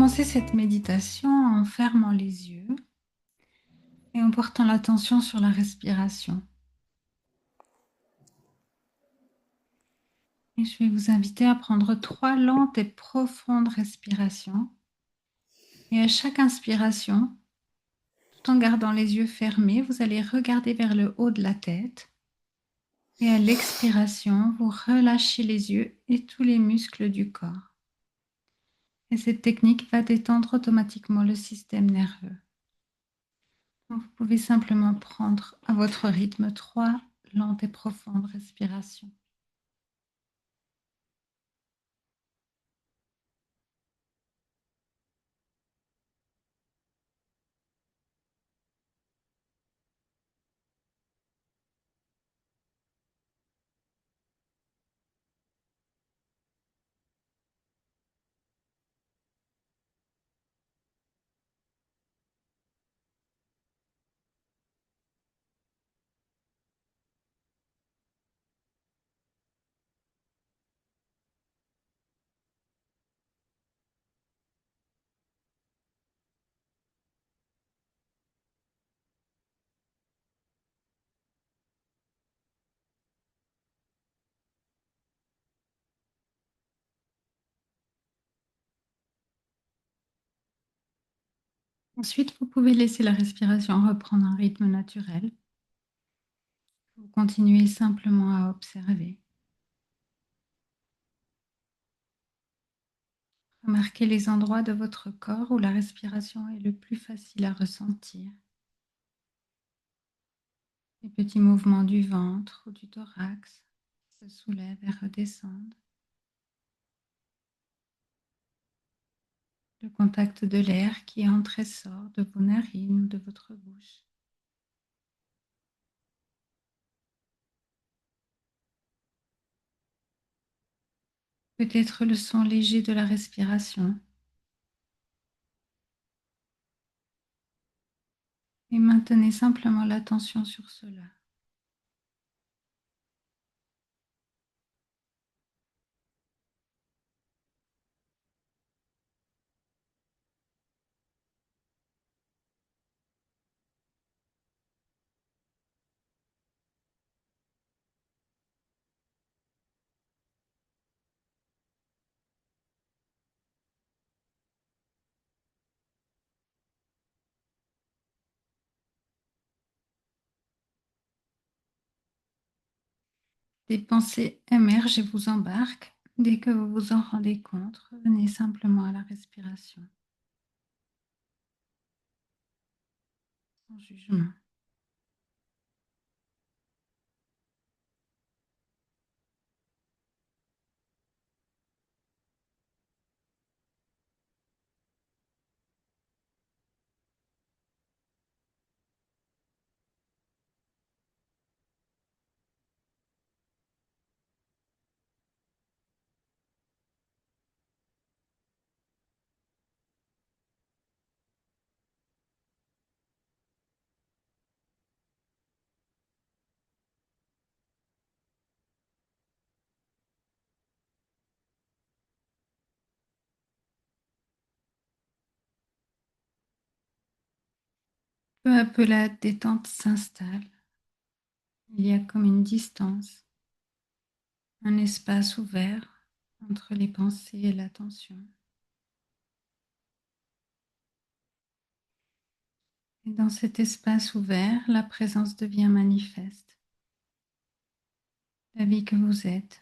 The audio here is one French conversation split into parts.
commencer cette méditation en fermant les yeux et en portant l'attention sur la respiration. Et je vais vous inviter à prendre 3 lentes et profondes respirations. Et à chaque inspiration, tout en gardant les yeux fermés, vous allez regarder vers le haut de la tête. Et à l'expiration, vous relâchez les yeux et tous les muscles du corps. Et cette technique va détendre automatiquement le système nerveux. Donc, vous pouvez simplement prendre à votre rythme 3 lentes et profondes respirations. Ensuite, vous pouvez laisser la respiration reprendre un rythme naturel. Vous continuez simplement à observer. Remarquez les endroits de votre corps où la respiration est le plus facile à ressentir. Les petits mouvements du ventre ou du thorax qui se soulèvent et redescendent. Le contact de l'air qui entre et sort de vos narines ou de votre bouche. Peut-être le son léger de la respiration. Et maintenez simplement l'attention sur cela. Des pensées émergent et vous embarquent. Dès que vous vous en rendez compte, revenez simplement à la respiration, sans jugement. Peu à peu, la détente s'installe. Il y a comme une distance, un espace ouvert entre les pensées et l'attention. Et dans cet espace ouvert, la présence devient manifeste. La vie que vous êtes,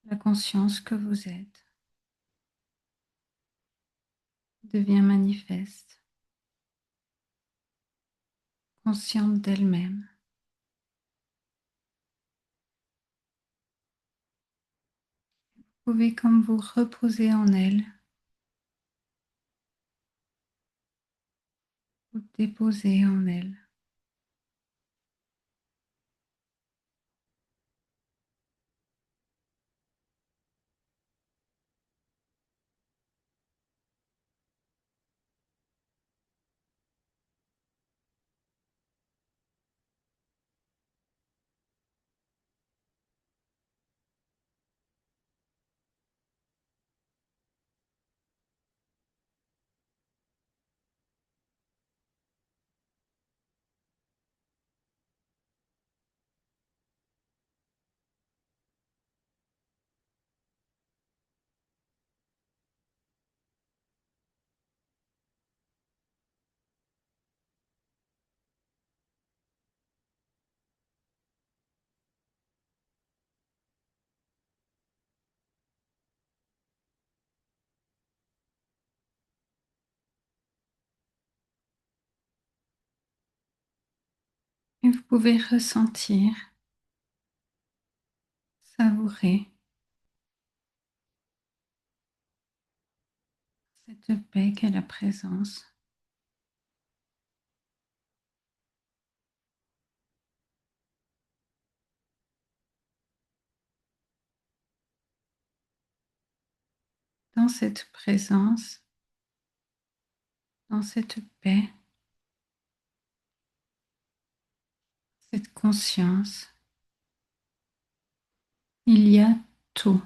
la conscience que vous êtes, devient manifeste, consciente d'elle-même. Vous pouvez comme vous reposer en elle, vous déposer en elle. Et vous pouvez ressentir, savourer cette paix qu'est la présence. Dans cette présence, dans cette paix, cette conscience, il y a tout.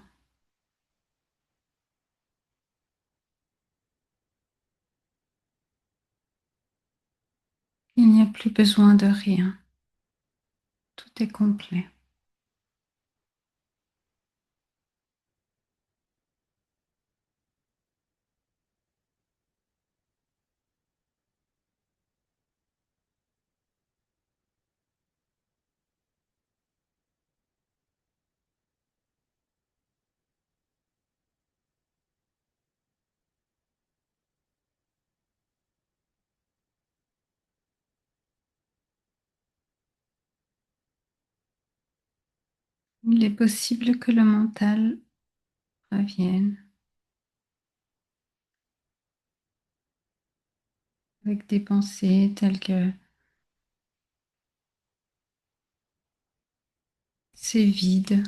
Il n'y a plus besoin de rien. Tout est complet. Il est possible que le mental revienne avec des pensées telles que c'est vide,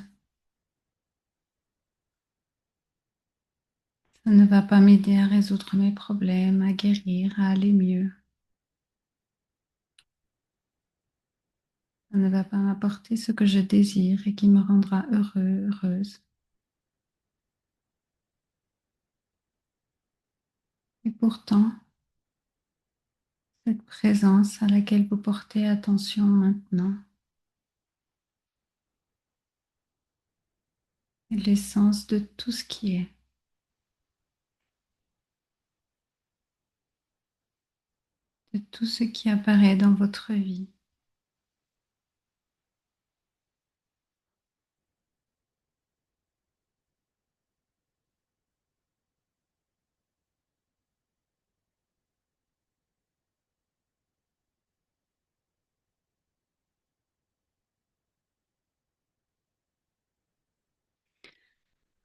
ça ne va pas m'aider à résoudre mes problèmes, à guérir, à aller mieux. Ça ne va pas m'apporter ce que je désire et qui me rendra heureux, heureuse. Et pourtant, cette présence à laquelle vous portez attention maintenant est l'essence de tout ce qui est, de tout ce qui apparaît dans votre vie.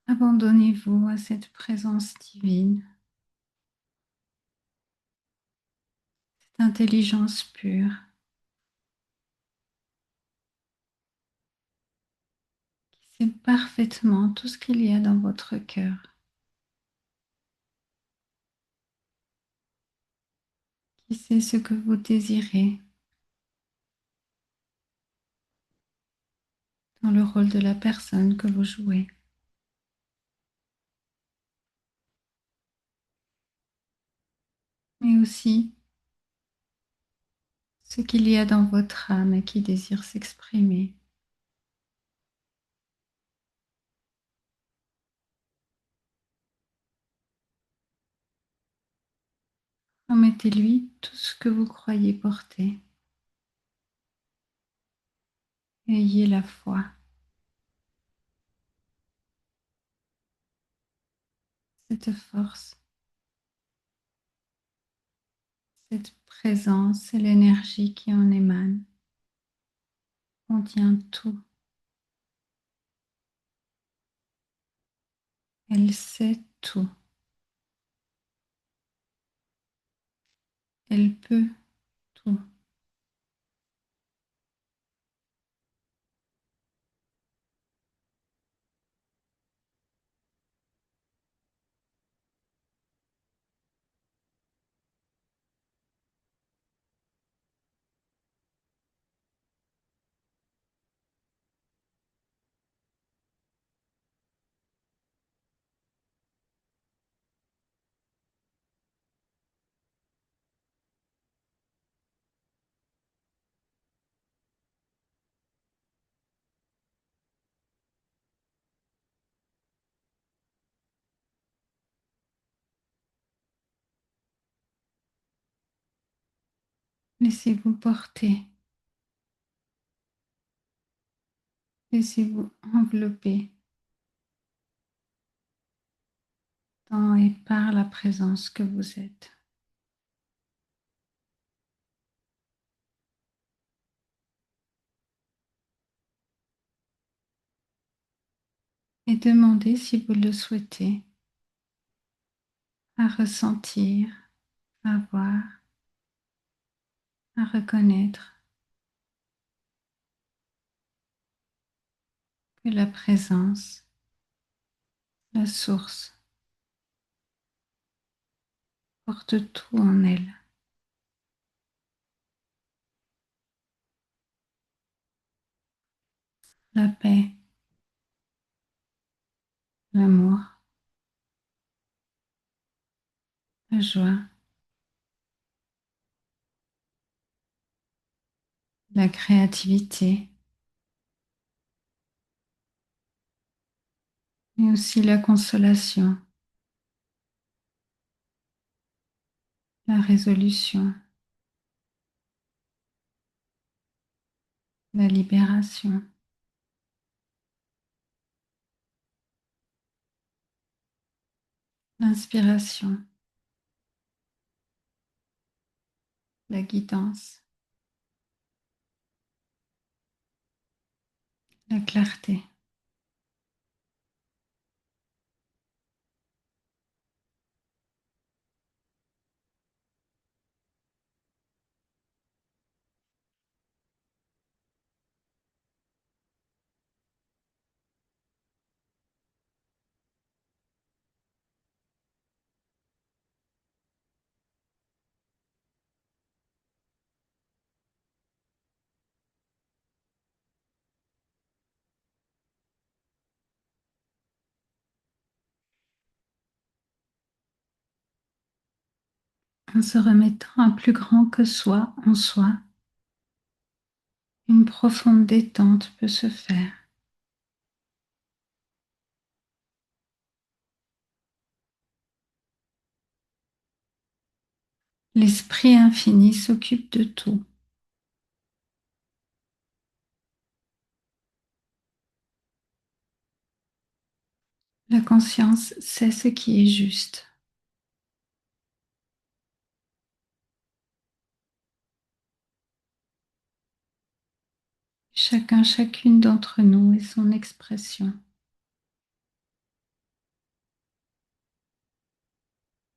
Abandonnez-vous à cette présence divine, cette intelligence pure qui sait parfaitement tout ce qu'il y a dans votre cœur, qui sait ce que vous désirez dans le rôle de la personne que vous jouez, mais aussi ce qu'il y a dans votre âme et qui désire s'exprimer. Remettez-lui tout ce que vous croyez porter. Ayez la foi, cette force, cette présence et l'énergie qui en émane contient tout. Elle sait tout. Elle peut tout. Laissez-vous porter. Laissez-vous envelopper dans et par la présence que vous êtes. et demandez si vous le souhaitez à ressentir, à voir, à reconnaître que la présence, la source, porte tout en elle. La paix, l'amour, la joie, la créativité, mais aussi la consolation, la résolution, la libération, l'inspiration, la guidance, la clarté. En se remettant à plus grand que soi en soi, une profonde détente peut se faire. L'esprit infini s'occupe de tout. La conscience sait ce qui est juste. Chacun, chacune d'entre nous est son expression.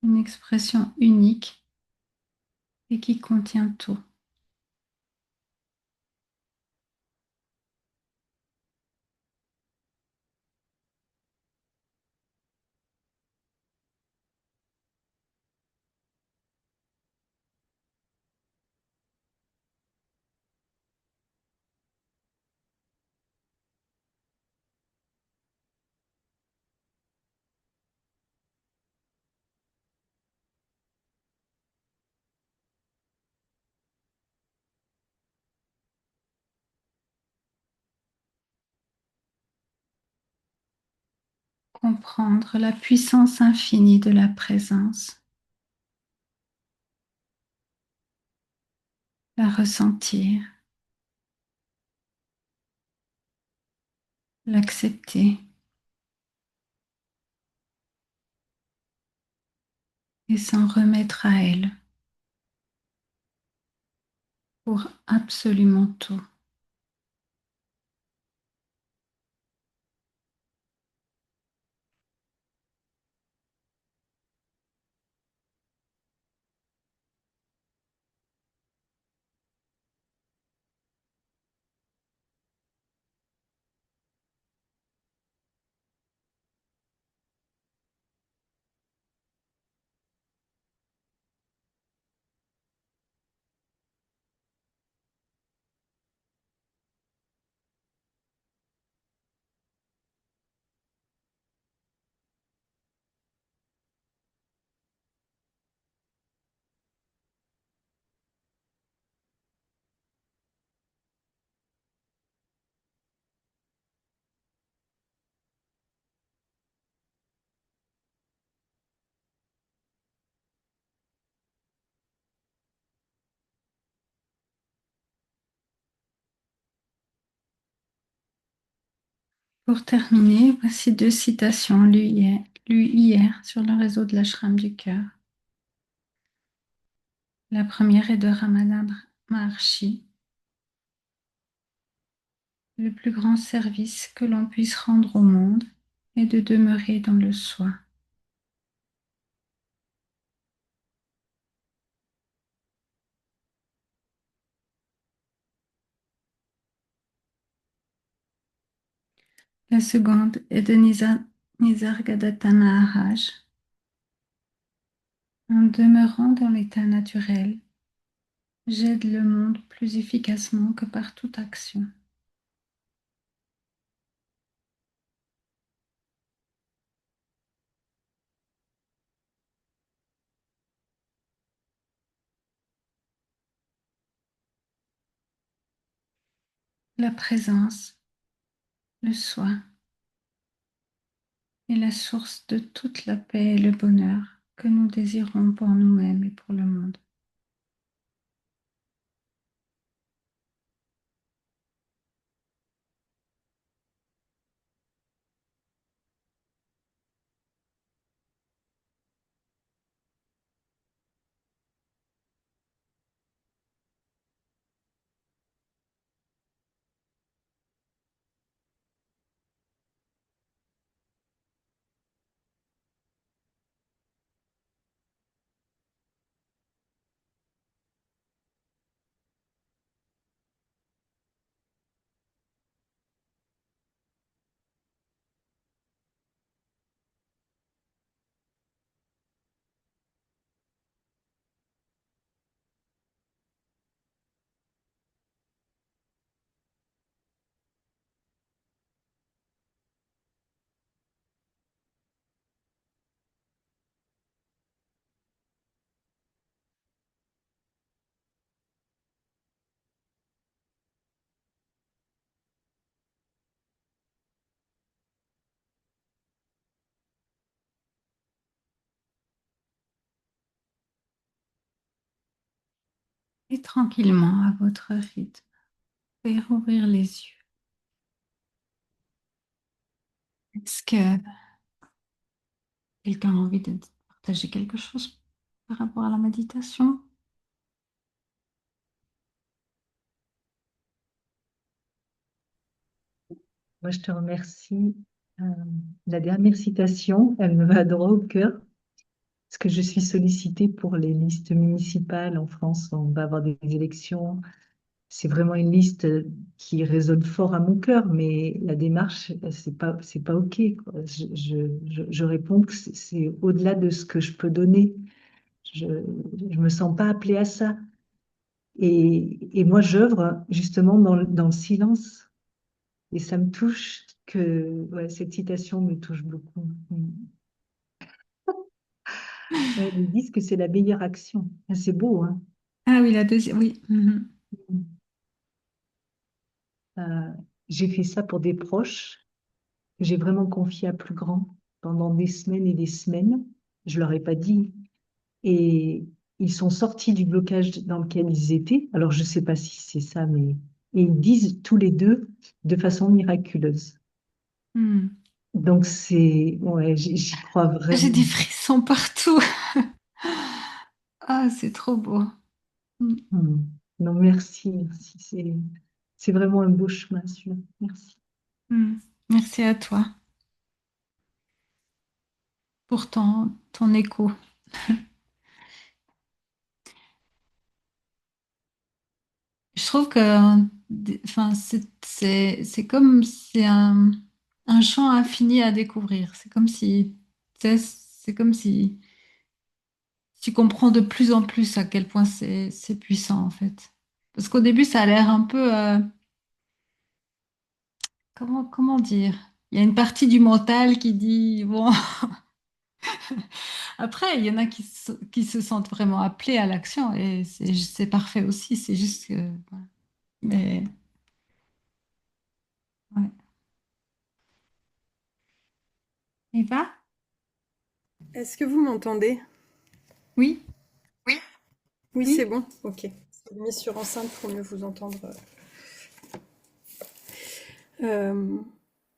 Une expression unique et qui contient tout. Comprendre la puissance infinie de la présence, la ressentir, l'accepter et s'en remettre à elle pour absolument tout. Pour terminer, voici deux citations lues hier sur le réseau de l'ashram du cœur. La première est de Ramana Maharshi. Le plus grand service que l'on puisse rendre au monde et de demeurer dans le soi. La seconde est de Nisargadatta Maharaj. En demeurant dans l'état naturel, j'aide le monde plus efficacement que par toute action. La présence, le soi est la source de toute la paix et le bonheur que nous désirons pour nous-mêmes et pour le monde. Et tranquillement, à votre rythme, vous pouvez rouvrir les yeux. Est-ce que quelqu'un a envie de partager quelque chose par rapport à la méditation? Moi, je te remercie. Euh, la dernière citation, elle me va droit au cœur, parce que je suis sollicitée pour les listes municipales en France. On va avoir des élections. C'est vraiment une liste qui résonne fort à mon cœur, mais la démarche, c'est pas OK, quoi. Je réponds que c'est au-delà de ce que je peux donner. Je me sens pas appelée à ça. Et moi, j'œuvre justement dans le silence. Et ça me touche que ouais, cette citation me touche beaucoup. Ouais, ils disent que c'est la meilleure action. Ah, c'est beau, hein? Ah oui, la deuxième, oui. Mhm. Euh, j'ai fait ça pour des proches que j'ai vraiment confié à plus grand pendant des semaines et des semaines. Je leur ai pas dit. Et ils sont sortis du blocage dans lequel ils étaient. Alors, je sais pas si c'est ça, mais et ils disent tous les deux de façon miraculeuse. Hmm. Donc, ouais, j'y crois J'ai vraiment. des frissons partout. Ah, c'est trop beau. Hmm. Hmm. Non, merci, merci. C'est vraiment un beau chemin, celui-là. Merci. Hmm. Merci à toi pour ton écho. Je trouve que enfin, c'est comme c'est un champ infini à découvrir. C'est comme si, tu sais, c'est comme si tu comprends de plus en plus à quel point c'est puissant en fait. Parce qu'au début, ça a l'air un peu, comment dire? Il y a une partie du mental qui dit, bon, après, il y en a qui se sentent vraiment appelés à l'action et c'est parfait aussi. C'est juste que, voilà. Mais, ouais. Eva? Est-ce que vous m'entendez? Oui? Oui, c'est Oui? bon. Ok. Je l'ai mis sur enceinte pour mieux vous entendre. Euh,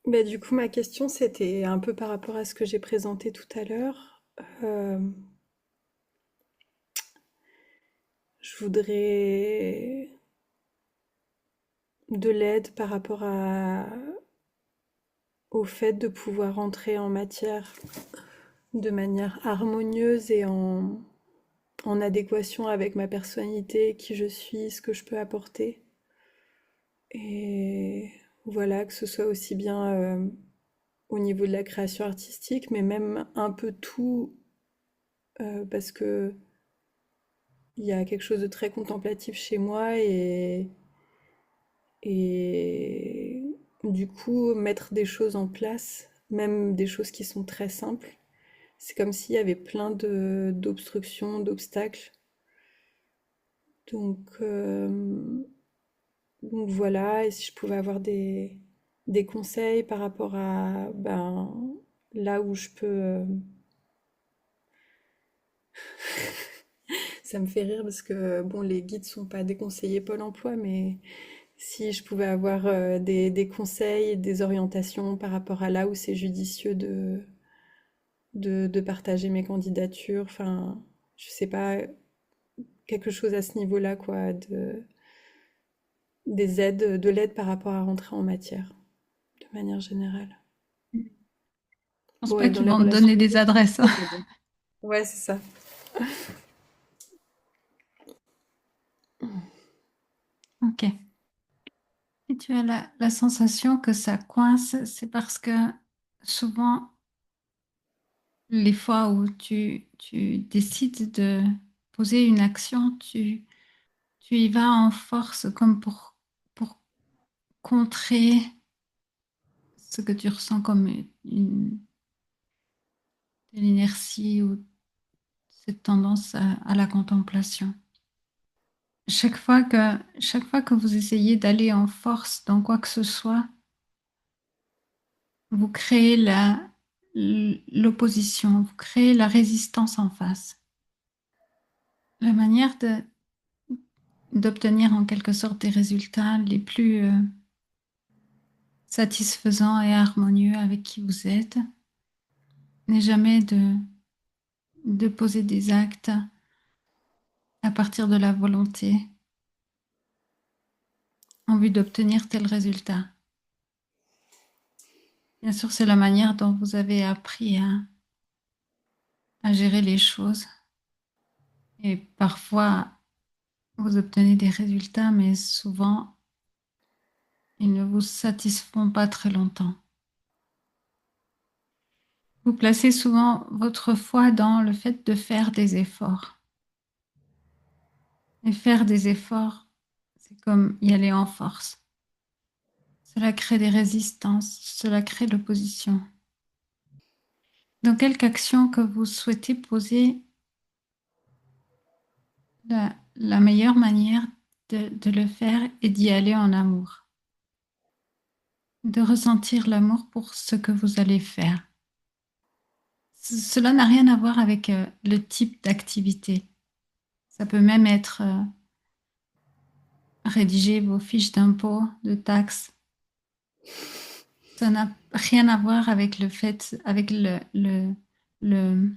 du coup, ma question, c'était un peu par rapport à ce que j'ai présenté tout à l'heure. Euh, je voudrais de l'aide par rapport à au fait de pouvoir entrer en matière de manière harmonieuse et en adéquation avec ma personnalité, qui je suis, ce que je peux apporter. Et voilà, que ce soit aussi bien au niveau de la création artistique, mais même un peu tout, parce que il y a quelque chose de très contemplatif chez moi et du coup mettre des choses en place, même des choses qui sont très simples. C'est comme s'il y avait plein d'obstructions, d'obstacles. Donc, donc voilà, et si je pouvais avoir des conseils par rapport à ben, là où je peux... ça me fait rire parce que bon, les guides sont pas déconseillés Pôle emploi, mais si je pouvais avoir des conseils, des orientations par rapport à là où c'est judicieux de partager mes candidatures, enfin, je sais pas, quelque chose à ce niveau-là, quoi, des aides, de l'aide par rapport à rentrer en matière, de manière générale. Je pense Bon, pas et dans qu'ils les vont te relations donner des adresses. humaines, mais bon. Ouais, c'est ça. Ok. Si tu as la sensation que ça coince, c'est parce que souvent, les fois où tu décides de poser une action, tu y vas en force comme pour contrer ce que tu ressens comme de l'inertie ou cette tendance à la contemplation. Chaque fois que vous essayez d'aller en force dans quoi que ce soit, vous créez l'opposition, vous créez la résistance en face. La manière d'obtenir en quelque sorte des résultats les plus satisfaisants et harmonieux avec qui vous êtes n'est jamais de poser des actes à partir de la volonté en vue d'obtenir tel résultat. Bien sûr, c'est la manière dont vous avez appris à gérer les choses. Et parfois, vous obtenez des résultats, mais souvent, ils ne vous satisfont pas très longtemps. Vous placez souvent votre foi dans le fait de faire des efforts. Et faire des efforts, c'est comme y aller en force. Cela crée des résistances, cela crée l'opposition. Dans quelque action que vous souhaitez poser, la meilleure manière de le faire est d'y aller en amour, de ressentir l'amour pour ce que vous allez faire. Cela n'a rien à voir avec le type d'activité. Ça peut même être rédiger vos fiches d'impôts, de taxes. Ça n'a rien à voir avec le fait, avec le, le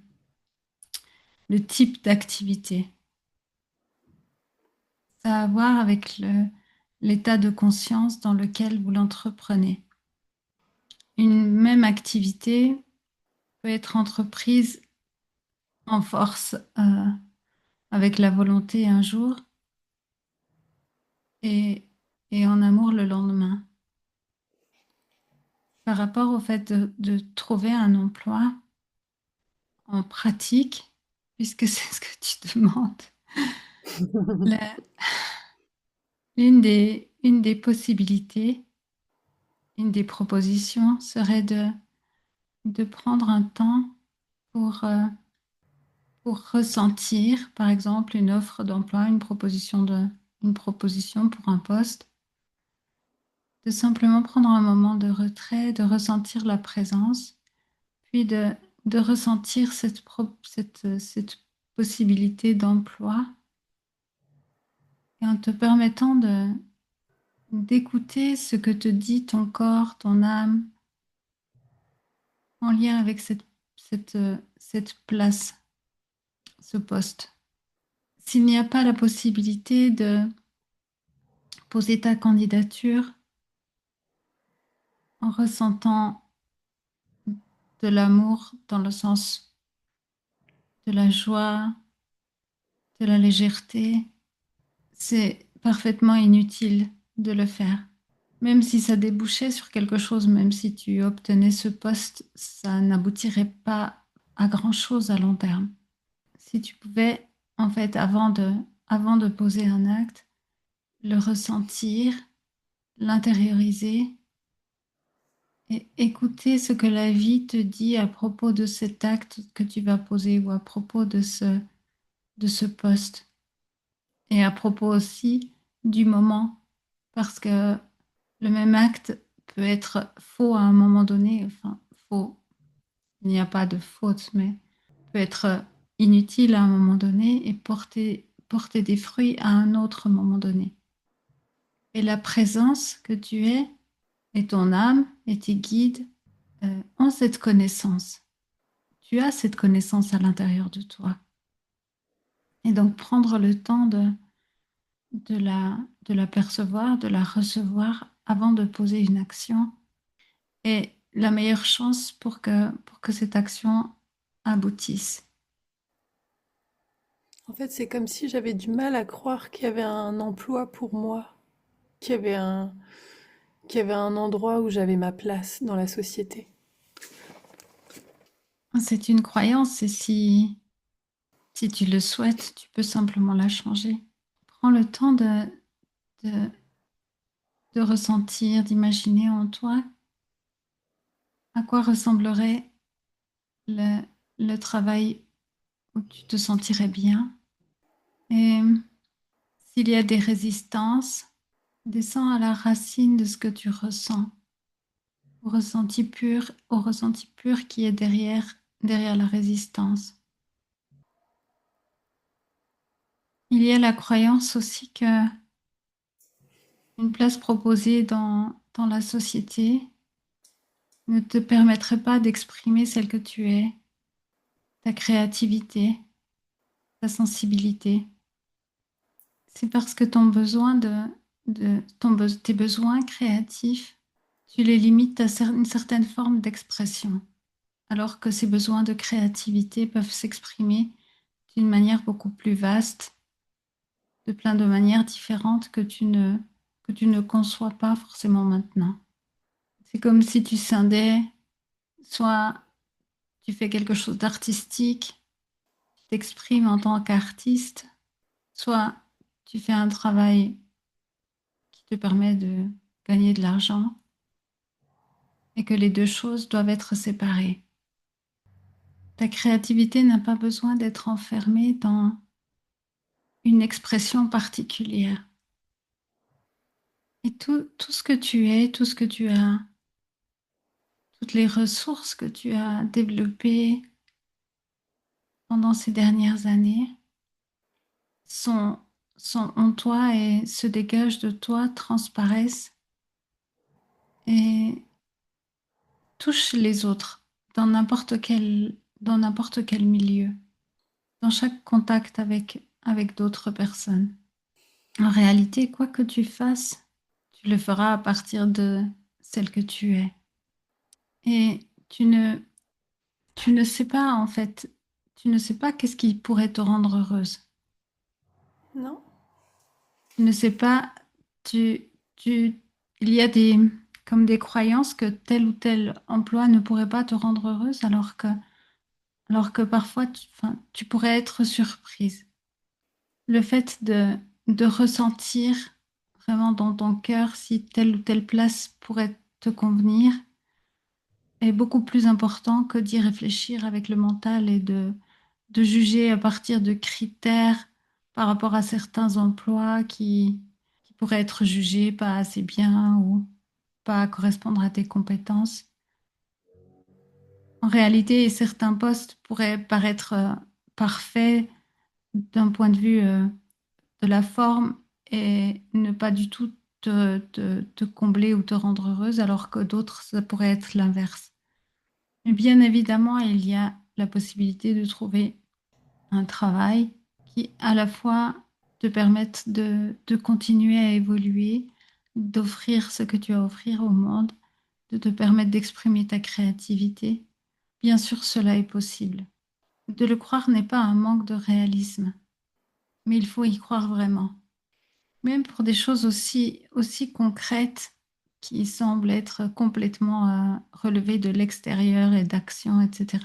type d'activité. Ça a à voir avec l'état de conscience dans lequel vous l'entreprenez. Une même activité peut être entreprise en force avec la volonté un jour et, et en amour le lendemain. Par rapport au fait de trouver un emploi en pratique, puisque c'est ce que tu demandes, la- une des possibilités, une des propositions serait de prendre un temps pour, euh, pour ressentir, par exemple, une offre d'emploi, une proposition pour un poste, de simplement prendre un moment de retrait, de ressentir la présence, puis de ressentir cette possibilité d'emploi et en te permettant d'écouter ce que te dit ton corps, ton âme, en lien avec cette place, ce poste. S'il n'y a pas la possibilité de poser ta candidature en ressentant de l'amour dans le sens de la joie, de la légèreté, c'est parfaitement inutile de le faire. Même si ça débouchait sur quelque chose, même si tu obtenais ce poste, ça n'aboutirait pas à grand-chose à long terme. Si tu pouvais, en fait, avant de poser un acte, le ressentir, l'intérioriser et écouter ce que la vie te dit à propos de cet acte que tu vas poser ou à propos de ce poste. Et à propos aussi du moment, parce que le même acte peut être faux à un moment donné, enfin faux, il n'y a pas de faute, mais peut être inutile à un moment donné et porter des fruits à un autre moment donné. Et la présence que tu es, et ton âme, et tes guides ont cette connaissance. Tu as cette connaissance à l'intérieur de toi. Et donc prendre le temps de la percevoir, de la recevoir avant de poser une action est la meilleure chance pour que cette action aboutisse. En fait, c'est comme si j'avais du mal à croire qu'il y avait un emploi pour moi, qu'il y avait qu'il y avait un endroit où j'avais ma place dans la société. C'est une croyance et si tu le souhaites, tu peux simplement la changer. Prends le temps de, de ressentir, d'imaginer en toi à quoi ressemblerait le, le travail où tu te sentirais bien. Et s'il y a des résistances, descends à la racine de ce que tu ressens, au ressenti pur qui est derrière la résistance. Il y a la croyance aussi que une place proposée dans la société ne te permettrait pas d'exprimer celle que tu es, ta créativité, ta sensibilité. C'est parce que ton besoin tes besoins créatifs, tu les limites à une certaine forme d'expression, alors que ces besoins de créativité peuvent s'exprimer d'une manière beaucoup plus vaste, de plein de manières différentes que tu ne conçois pas forcément maintenant. C'est comme si tu scindais, soit tu fais quelque chose d'artistique, tu t'exprimes en tant qu'artiste, soit tu fais un travail qui te permet de gagner de l'argent et que les deux choses doivent être séparées. Ta créativité n'a pas besoin d'être enfermée dans une expression particulière. Et tout ce que tu es, tout ce que tu as, toutes les ressources que tu as développées pendant ces dernières années sont, sont en toi et se dégagent de toi, transparaissent et touchent les autres dans n'importe quel milieu, dans chaque contact avec d'autres personnes. En réalité, quoi que tu fasses, tu le feras à partir de celle que tu es. Et tu ne sais pas, en fait, tu ne sais pas qu'est-ce qui pourrait te rendre heureuse. Non? Tu ne sais pas, tu, il y a comme des croyances que tel ou tel emploi ne pourrait pas te rendre heureuse, alors que parfois, enfin, tu pourrais être surprise. Le fait de ressentir vraiment dans ton cœur si telle ou telle place pourrait te convenir est beaucoup plus important que d'y réfléchir avec le mental et de juger à partir de critères par rapport à certains emplois qui pourraient être jugés pas assez bien ou pas correspondre à tes compétences. En réalité, certains postes pourraient paraître parfaits d'un point de vue de la forme et ne pas du tout te combler ou te rendre heureuse, alors que d'autres, ça pourrait être l'inverse. Mais bien évidemment, il y a la possibilité de trouver un travail qui à la fois te permette de continuer à évoluer, d'offrir ce que tu as à offrir au monde, de te permettre d'exprimer ta créativité, Bien sûr, cela est possible. De le croire n'est pas un manque de réalisme, mais il faut y croire vraiment. Même pour des choses aussi concrètes qui semblent être complètement relevées de l'extérieur et d'action, etc.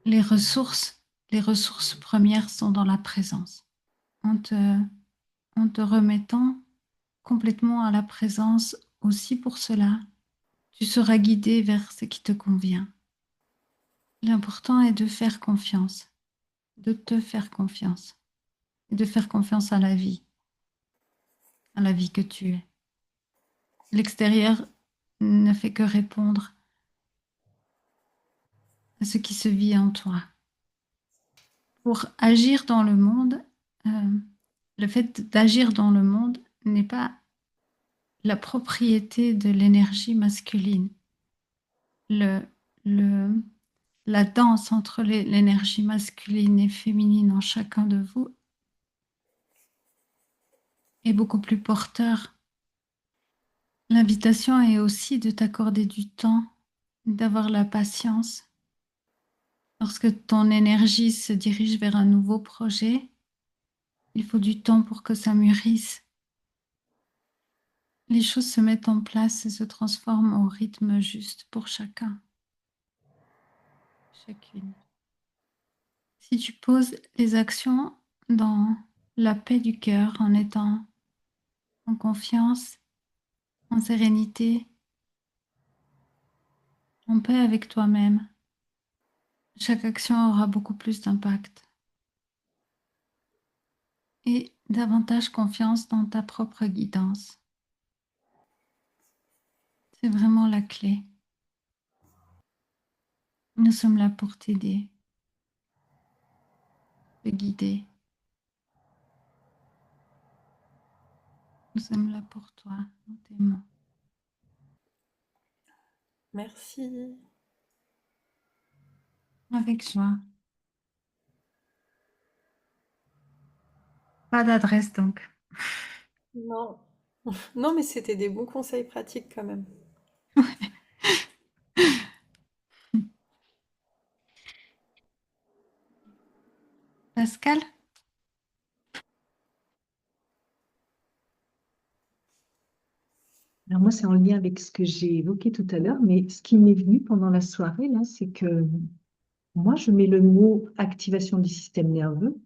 Les ressources, les ressources premières sont dans la présence. En te, en te remettant complètement à la présence aussi pour cela, tu seras guidé vers ce qui te convient. L'important est de faire confiance, de te faire confiance et de faire confiance à la vie que tu es. L'extérieur ne fait que répondre à ce qui se vit en toi. Pour agir dans le monde, le fait d'agir dans le monde n'est pas la propriété de l'énergie masculine. Le, le, la danse entre l'énergie masculine et féminine en chacun de vous est beaucoup plus porteur. L'invitation est aussi de t'accorder du temps, d'avoir la patience. Lorsque ton énergie se dirige vers un nouveau projet, il faut du temps pour que ça mûrisse. Les choses se mettent en place et se transforment au rythme juste pour chacun, chacune. Si tu poses les actions dans la paix du cœur, en étant en confiance, en sérénité, en paix avec toi-même, chaque action aura beaucoup plus d'impact et davantage confiance dans ta propre guidance. C'est vraiment la clé. Nous sommes là pour t'aider, te guider. Nous sommes là pour toi, nous t'aimons. Merci. Avec joie. Pas d'adresse donc. Non. Non, mais c'était des bons conseils pratiques quand même. Pascal, Alors moi, c'est en lien avec ce que j'ai évoqué tout à l'heure, mais ce qui m'est venu pendant la soirée, là, c'est que moi, je mets le mot activation du système nerveux,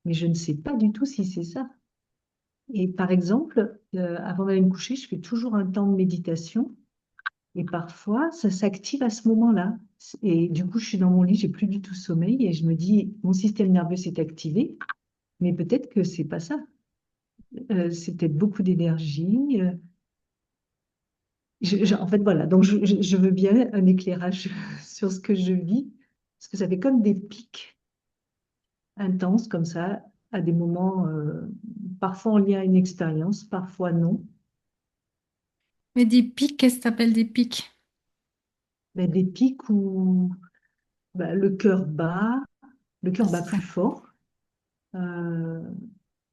mais je ne sais pas du tout si c'est ça. Et par exemple, avant d'aller me coucher, je fais toujours un temps de méditation. Et parfois, ça s'active à ce moment-là. Et du coup, je suis dans mon lit, j'ai plus du tout sommeil et je me dis, mon système nerveux s'est activé, mais peut-être que c'est pas ça. C'est peut-être beaucoup d'énergie. En fait, voilà. Donc, je veux bien un éclairage sur ce que je vis, parce que ça fait comme des pics intenses comme ça, à des moments, parfois en lien à une expérience, parfois non. mais des pics, qu'est-ce que t'appelles des pics? Mais des pics où bah, le Ah, cœur bat c'est ça. plus fort. Euh,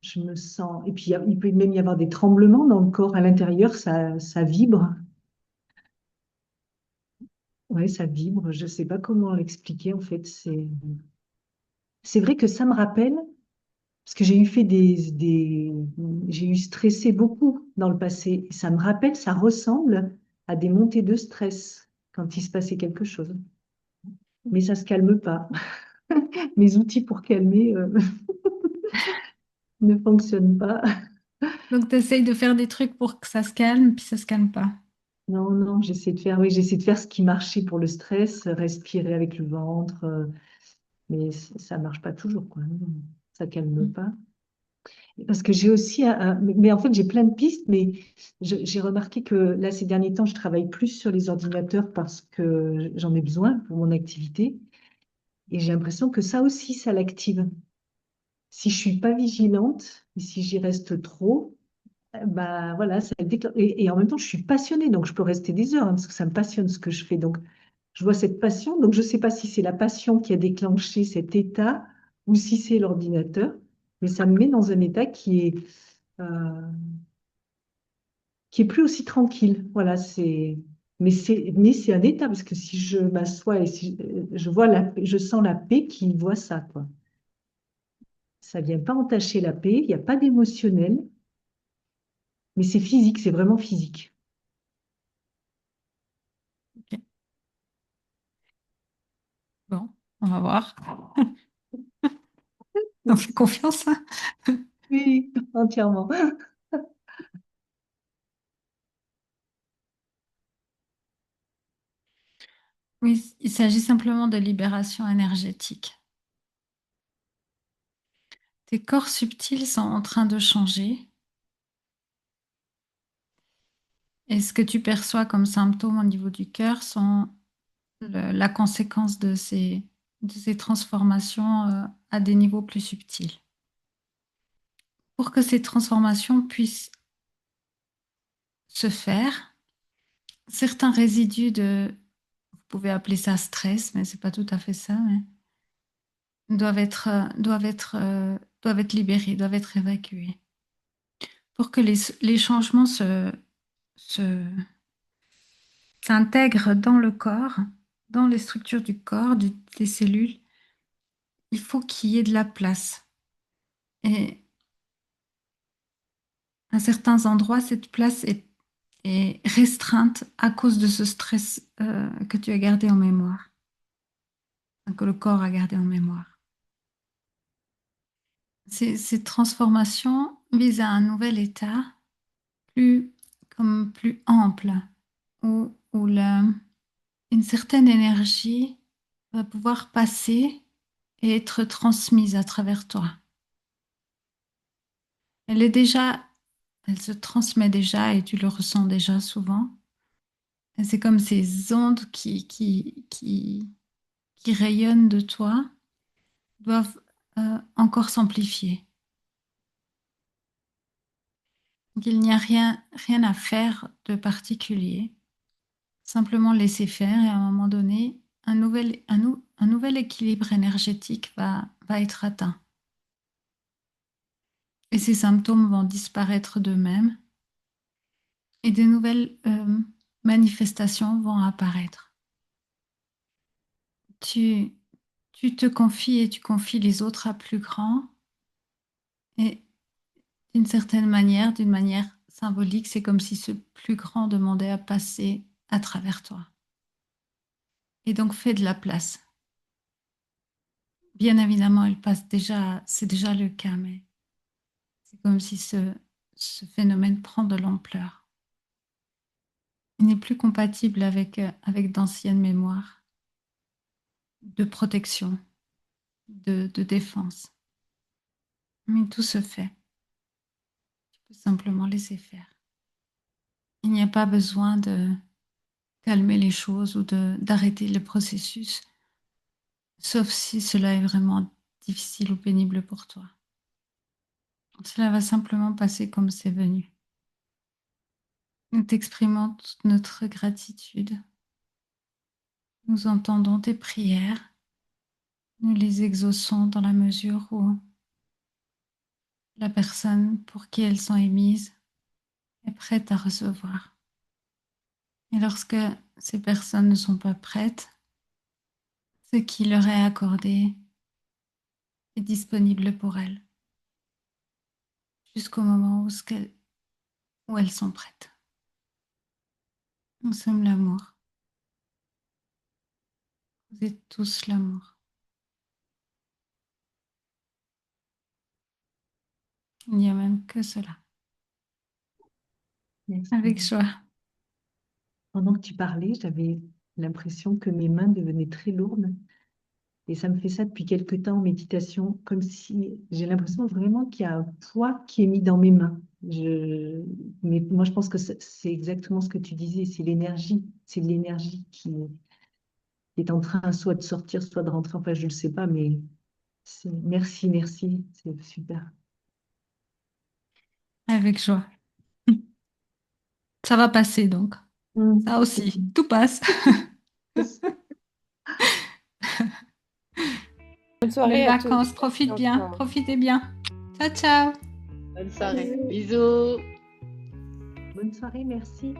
je me sens. Et puis, il peut même y avoir des tremblements dans le corps. À l'intérieur, ça vibre. Oui, ça vibre. Je ne sais pas comment l'expliquer. En fait, c'est vrai que ça me rappelle, parce que j'ai eu fait j'ai eu stressé beaucoup dans le passé. Et ça me rappelle, ça ressemble à des montées de stress quand il se passait quelque chose. Mais ça ne se calme pas. Mes outils pour calmer ne fonctionnent pas. Donc, tu essayes de faire des trucs pour que ça se calme, puis ça se calme pas. Non, non, oui, j'essaie de faire ce qui marchait pour le stress, respirer avec le ventre, mais ça marche pas toujours, quoi. Non, ça calme pas. Parce que j'ai aussi, mais en fait, j'ai plein de pistes, mais j'ai remarqué que là, ces derniers temps, je travaille plus sur les ordinateurs parce que j'en ai besoin pour mon activité, et j'ai l'impression que ça aussi, ça l'active. Si je suis pas vigilante, et si j'y reste trop, bah voilà, et en même temps, je suis passionnée, donc je peux rester des heures, hein, parce que ça me passionne ce que je fais. Donc, je vois cette passion. Donc, je ne sais pas si c'est la passion qui a déclenché cet état ou si c'est l'ordinateur, mais ça me met dans un état euh, qui est plus aussi tranquille. Voilà, c'est. Mais c'est un état, parce que si je m'assois et si je vois je sens la paix qui voit ça, quoi. Ça vient pas entacher la paix, il n'y a pas d'émotionnel, mais c'est physique, c'est vraiment physique. Ok. Bon, on va voir. On fait confiance, hein. Oui, entièrement. Oui, il s'agit simplement de libération énergétique. Tes corps subtils sont en train de changer. Et ce que tu perçois comme symptômes au niveau du cœur sont la conséquence de ces transformations à des niveaux plus subtils. Pour que ces transformations puissent se faire, certains résidus vous pouvez appeler ça stress, mais c'est pas tout à fait ça, mais doivent être libérés, doivent être évacués. Pour que les changements se, s'intègrent dans le corps, dans les structures du corps, des cellules, il faut qu'il y ait de la place. Et à certains endroits, cette place est restreinte à cause de ce stress que tu as gardé en mémoire, que le corps a gardé en mémoire. Ces transformations visent à un nouvel état plus, plus ample, où une certaine énergie va pouvoir passer et être transmise à travers toi. Elle est déjà, elle se transmet déjà et tu le ressens déjà souvent. Et c'est comme ces ondes qui rayonnent de toi doivent encore s'amplifier. Donc, il n'y a rien à faire de particulier, simplement laisser faire et à un moment donné, un nouvel équilibre énergétique va être atteint. Et ces symptômes vont disparaître d'eux-mêmes et des nouvelles manifestations vont apparaître. Tu, tu te confies et tu confies les autres à plus grand et d'une manière symbolique, c'est comme si ce plus grand demandait à passer à travers toi. Et donc fais de la place. Bien évidemment, elle passe déjà, c'est déjà le cas, mais c'est comme si ce phénomène prend de l'ampleur. Il n'est plus compatible avec d'anciennes mémoires de protection, de défense. Mais tout se fait. Tu peux simplement laisser faire. Il n'y a pas besoin de calmer les choses ou d'arrêter le processus, sauf si cela est vraiment difficile ou pénible pour toi. Cela va simplement passer comme c'est venu. Nous t'exprimons toute notre gratitude. Nous entendons tes prières. Nous les exauçons dans la mesure où la personne pour qui elles sont émises est prête à recevoir. Et lorsque ces personnes ne sont pas prêtes, ce qui leur est accordé est disponible pour elles, jusqu'au moment où elles sont prêtes. Nous sommes l'amour. Vous êtes tous l'amour. Il n'y a même que cela. Merci. Avec joie. Pendant que tu parlais, j'avais l'impression que mes mains devenaient très lourdes. Et ça me fait ça depuis quelques temps en méditation, comme si j'ai l'impression vraiment qu'il y a un poids qui est mis dans mes mains. Mais moi, je pense que c'est exactement ce que tu disais, c'est l'énergie qui est en train soit de sortir, soit de rentrer. Enfin, je ne le sais pas, mais merci, merci, c'est super. Avec joie. Ça va passer donc. Ça aussi. Tout passe. Bonne Belles soirée à tous. vacances. Profite bien. Profitez bien. Ciao, ciao. Bonne soirée. Bisous. Bonne soirée, merci.